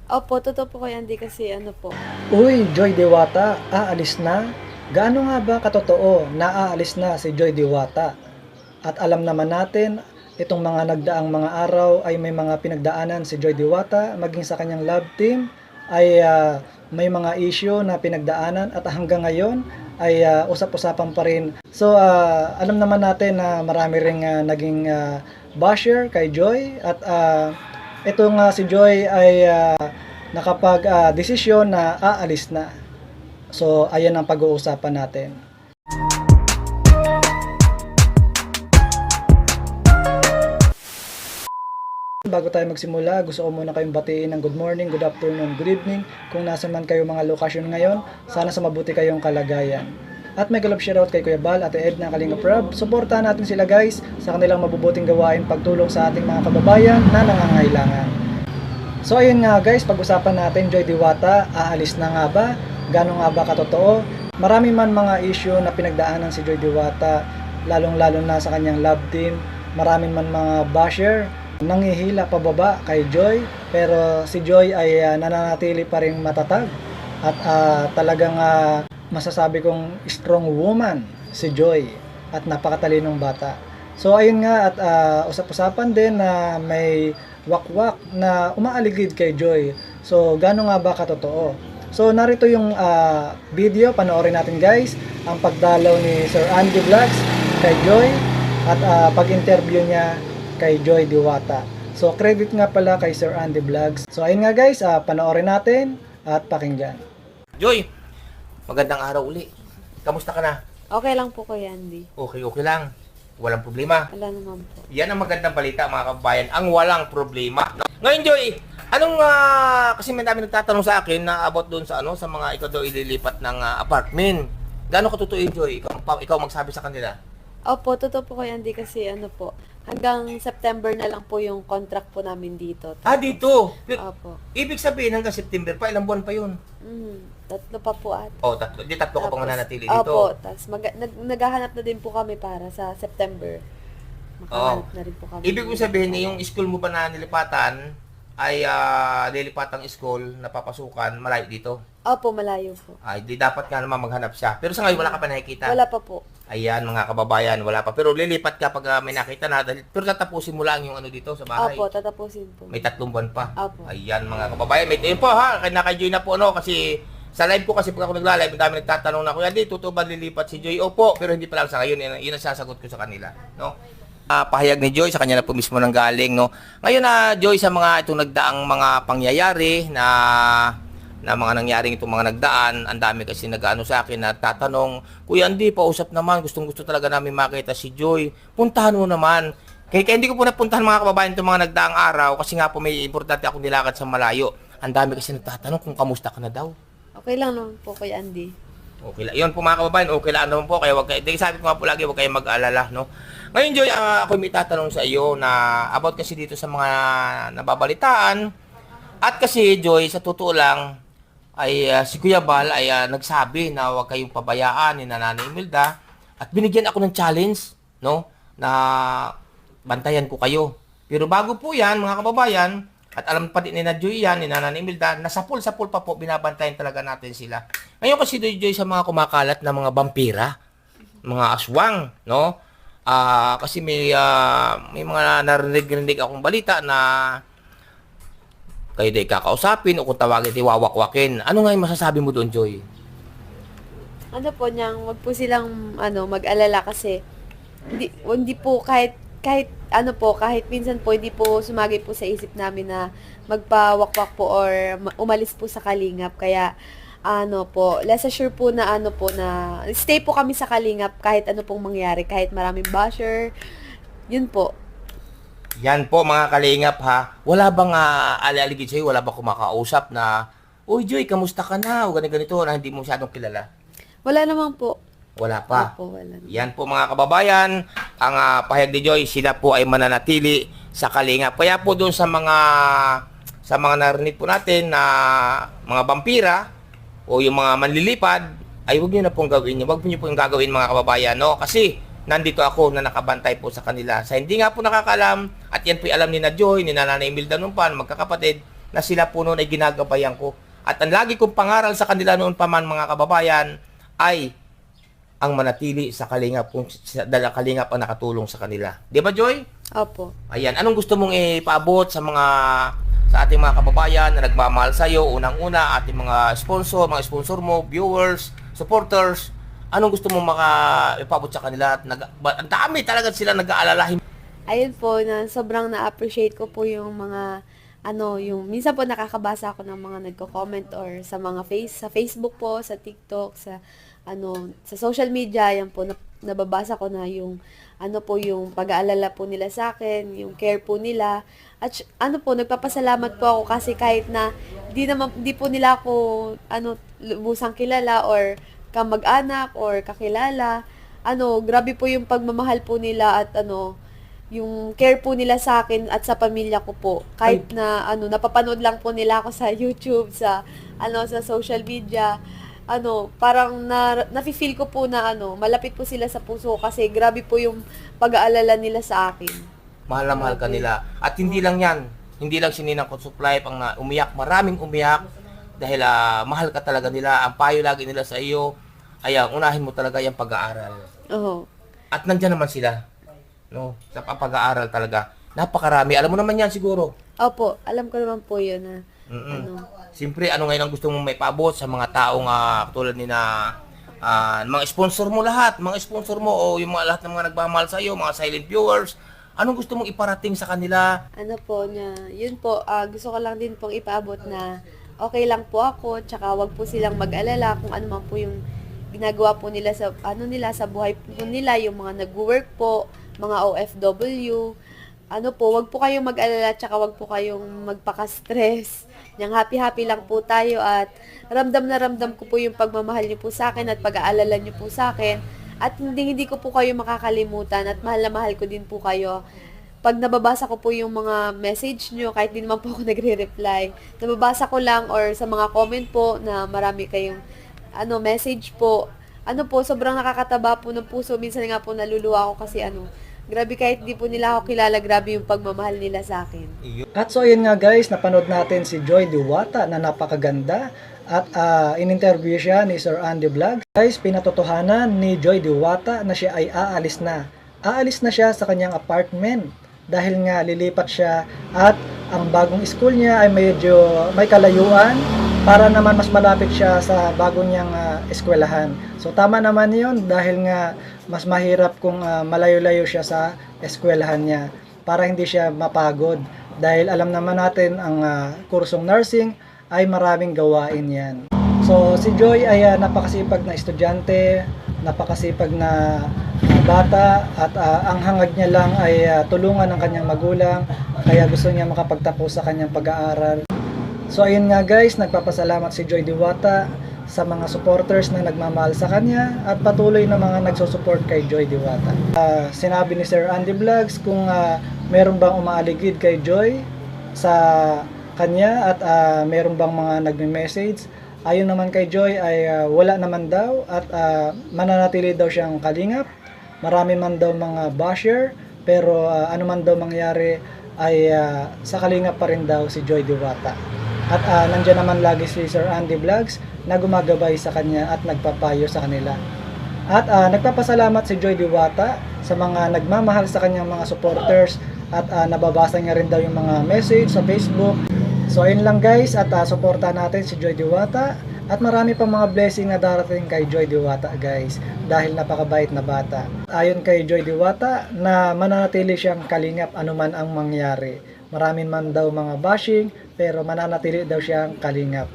Opo, totoo po kay Andy kasi ano po. Uy, Joy Diwata, aalis na? Gaano nga ba katotoo na aalis na si Joy Diwata? At alam naman natin, itong mga nagdaang mga araw ay may mga pinagdaanan si Joy Diwata, maging sa kanyang love team ay may mga issue na pinagdaanan at hanggang ngayon ay usap-usapan pa rin. So alam naman natin na marami ring naging basher kay Joy at itong si Joy ay nakapag-desisyon na aalis na. So, ayan ang pag-uusapan natin. Bago tayo magsimula, gusto ko muna kayong batiin ng good morning, good afternoon, good evening. Kung nasa man kayo mga lokasyon ngayon, sana sa mabuti kayong kalagayan. At may galap shoutout kay Kuya Bal, Ate Edna, Kalinga Prab. Suportahan natin sila guys sa kanilang mabubuting gawain pagtulong sa ating mga kababayan na nangangailangan. So ayun nga guys, pag-usapan natin Joy Diwata, aalis na nga ba? Gano'n nga ba katotoo? Marami man mga issue na pinagdaanan si Joy Diwata, lalong-lalo na sa kanyang love team. Maraming man mga basher, nanghihila pababa kay Joy, pero si Joy ay nananatili pa rin matatag at talagang masasabi kong strong woman si Joy at napakatalinong bata. So ayun nga at usap-usapan din na may wakwak na umaaligid kay Joy. So gaano nga ba katotoo? So narito yung video, panoorin natin guys, ang pagdalaw ni Sir Andy Vlogs kay Joy at pag-interview niya kay Joy Diwata. So credit nga pala kay Sir Andy Vlogs. So ayun nga guys, panoorin natin at pakinggan. Joy, magandang araw uli. Kamusta ka na? Okay lang po kay Andy. Okay lang. Walang problema. Wala naman po. Yan ang magandang balita mga kababayan, ang walang problema. Ngayon Joy, anong kasi may dami nagtatanong sa akin na about doon sa sa mga ikaw daw ililipat ng apartment. Gaano katotoo yun, Joy? Ikaw magsabi sa kanila. Opo, totoo po kay Andy kasi ano po, hanggang September na lang po yung contract po namin dito. Dito. Opo. Ibig sabihin hanggang September pa, ilang buwan pa yun? Tatlo pa po at. Tatlo. Di tatlo ka pang nananatili dito. Opo, tapos naghahanap na din po kami para sa September. Makahanap na rin po kami. Ibig sabihin, yung school mo ba na nilipatan ay nilipatang school na papasukan malayo dito? Opo, malayo po. Ay, di dapat nga naman maghanap siya. Pero sa ngayon, wala ka pa nakikita. Wala pa po. Ayan, mga kababayan, wala pa. Pero lilipat ka pag may nakita na. Pero tatapusin mo lang yung dito sa bahay. Opo, tatapusin po. May 3 buwan pa. Opo. Ayan, mga kababayan. Yun po ha, naka-join na po kasi sa live ko kasi pag ako nagla-live, ang dami nagtatanong na, Kuya, di, totoo ba lilipat si Joy? Opo, pero hindi pa lang sa ngayon. Yun ang sasagot ko sa kanila. No? Pahayag ni Joy, sa kanya na po mismo nang galing. No? Ngayon Joy, sa mga itong nagdaang mga pangyayari na mga nangyaring itong mga nagdaan, ang dami kasi nag-ano sa akin na tatanong, Kuya Andy, pausap naman, gustong-gusto talaga namin makita si Joy. Puntahan mo naman. Kaya hindi ko po napuntahan mga kababayan itong mga nagdaang araw kasi nga po may importante akong nilakad sa malayo. Ang dami kasi nagtatanong kung kamusta ka na daw. Okay lang naman po kay Andy. Okay lang. Yun po mga kababayan, okay lang naman po. Kaya wag kayo, sabi ko nga po lagi, wag kayong mag-alala, no? Ngayon, Joy, ako may tatanong sa iyo na about kasi dito sa mga nababalitaan. At kasi, Joy, sa totoo lang, ay si Kuya Bal ay nagsabi na huwag kayong pabayaan ni Nanay Imelda at binigyan ako ng challenge, no, na bantayan ko kayo. Pero bago po yan, mga kababayan, at alam pa din ni Joy yan, ni Nanay Imelda, na sapul-sapul pa po, binabantayan talaga natin sila. Ngayon kasi Joy, sa mga kumakalat na mga vampira, mga aswang, no, kasi may mga narinig akong balita na kayo di kakausapin o kung tawagin di wawakwakin. Ano nga yung masasabi mo doon, Joy? Ano po niyang, wag po silang mag-alala kasi hindi po kahit ano po, kahit minsan po hindi po sumagi po sa isip namin na magpawakwak po or umalis po sa Kalingap. Kaya ano po, less assure po na na stay po kami sa Kalingap kahit ano pong mangyari, kahit maraming basher. Yun po. Yan po mga kalingap ha. Wala bang alaligid sa'yo? Wala bang kumakausap na, Uy Joy, kamusta ka na? O ganito na hindi mo masyadong kilala. Wala naman po. Wala pa. Opo, wala naman. Yan po mga kababayan. Ang pahayag ni Joy, sila po ay mananatili sa kalingap. Kaya po doon sa mga narinig po natin na mga vampira o yung mga manlilipad, ay huwag nyo na pong gawin yun. Huwag nyo pong gagawin mga kababayan. No? Kasi nandito ako na nakabantay po sa kanila. Sa hindi nga po nakakalam, at yan po alam ni na Joy, ni Nanay Imelda nung pan, magkakapatid, na sila po noon ay ginagabayan ko. At ang lagi kong pangaral sa kanila noon pa man mga kababayan ay ang manatili sa kalingap kung dala kalingap ang nakatulong sa kanila. Di ba, Joy? Opo. Ayan, anong gusto mong ipaabot sa ating mga kababayan na nagmamahal sa iyo? Unang-una, ating mga sponsor mo, viewers, supporters. Anong gusto mong ipaabot sa kanila? Ang dami talaga sila nag-aalala. Ayun po, na sobrang na-appreciate ko po yung mga, yung, minsan po nakakabasa ako ng mga nagko-comment or sa mga sa Facebook po, sa TikTok, sa social media, yan po, nababasa ko na yung, yung pag-aalala po nila sa akin, yung care po nila. At nagpapasalamat po ako kasi kahit na di po nila ako, lubusang kilala or kamag-anak or kakilala, grabe po yung pagmamahal po nila at yung care po nila sa akin at sa pamilya ko po. Kahit na napapanood lang po nila ako sa YouTube, sa sa social media, parang nafi-feel ko po na malapit po sila sa puso ko kasi grabe po yung pag-aalala nila sa akin. Mahal na mahal ka nila. At hindi lang yan. Hindi lang si Ninang Kutsuk Life ang umiyak. Maraming umiyak dahil mahal ka talaga nila. Ang payo lagi nila sa iyo ay unahin mo talaga yung pag-aaral. Oo. At nandyan naman sila. No, sa pag-aaral talaga. Napakarami. Alam mo naman yan siguro. Opo, alam ko naman po yun na Siyempre, ngayon ang gusto mong may paabot sa mga taong tulad ni mga sponsor mo lahat, mga sponsor mo o yung lahat ng mga nagmamahal sa iyo, mga silent viewers. Anong gusto mong iparating sa kanila? Yun po, gusto ko lang din pong ipaabot na okay lang po ako, tsaka wag po silang mag-alala kung ano man po yung ginagawa po nila sa sa buhay po nila, yung mga nag-work po, mga OFW. Wag po kayong mag-alala, tsaka wag po kayong magpaka-stress. Yang happy-happy lang po tayo at ramdam na ramdam ko po yung pagmamahal niyo po sa akin at pag-aalala niyo po sa akin. At hindi ko po kayo makakalimutan at mahal na mahal ko din po kayo. Pag nababasa ko po yung mga message nyo, kahit di naman po ako nagre-reply, nababasa ko lang or sa mga comment po na marami kayong message po. Sobrang nakakataba po ng puso. Minsan nga po naluluwa ako kasi grabe kahit di po nila ako kilala, grabe yung pagmamahal nila sa akin. At so ayun nga guys, napanood natin si Joy Diwata na napakaganda at in-interview siya ni Sir Andy Vlogs. Guys, pinatotohanan ni Joy Diwata na siya ay aalis na. Aalis na siya sa kanyang apartment dahil nga lilipat siya at ang bagong school niya ay medyo may kalayuan para naman mas malapit siya sa bagong niyang eskwelahan. So tama naman yun dahil nga mas mahirap kung malayo-layo siya sa eskwelahan niya para hindi siya mapagod. Dahil alam naman natin ang kursong nursing ay maraming gawain yan. So si Joy ay napakasipag na estudyante, napakasipag na bata at ang hangad niya lang ay tulungan ang kanyang magulang kaya gusto niya makapagtapos sa kanyang pag-aaral. So ayun nga guys, nagpapasalamat si Joy Diwata sa mga supporters na nagmamahal sa kanya at patuloy na mga nagsusupport kay Joy Diwata. Sinabi ni Sir Andy Vlogs kung meron bang umaaligid kay Joy sa kanya at meron bang mga nagme-message. Ayon naman kay Joy ay wala naman daw at mananatili daw siyang kalingap. Marami man daw mga basher pero ano man daw mangyari ay sa kalingap pa rin daw si Joy Diwata. At nandiyan naman lagi si Sir Andy Vlogs na gumagabay sa kanya at nagpapayo sa kanila. At nagpapasalamat si Joy Diwata sa mga nagmamahal sa kanyang mga supporters at nababasa niya rin daw yung mga message sa Facebook. So ayun lang guys at suportahan natin si Joy Diwata at marami pang mga blessing na darating kay Joy Diwata guys dahil napakabait na bata. Ayon kay Joy Diwata na mananatili siyang kalingap anuman ang mangyari. Maraming man daw mga bashing pero mananatili daw siyang kalingap.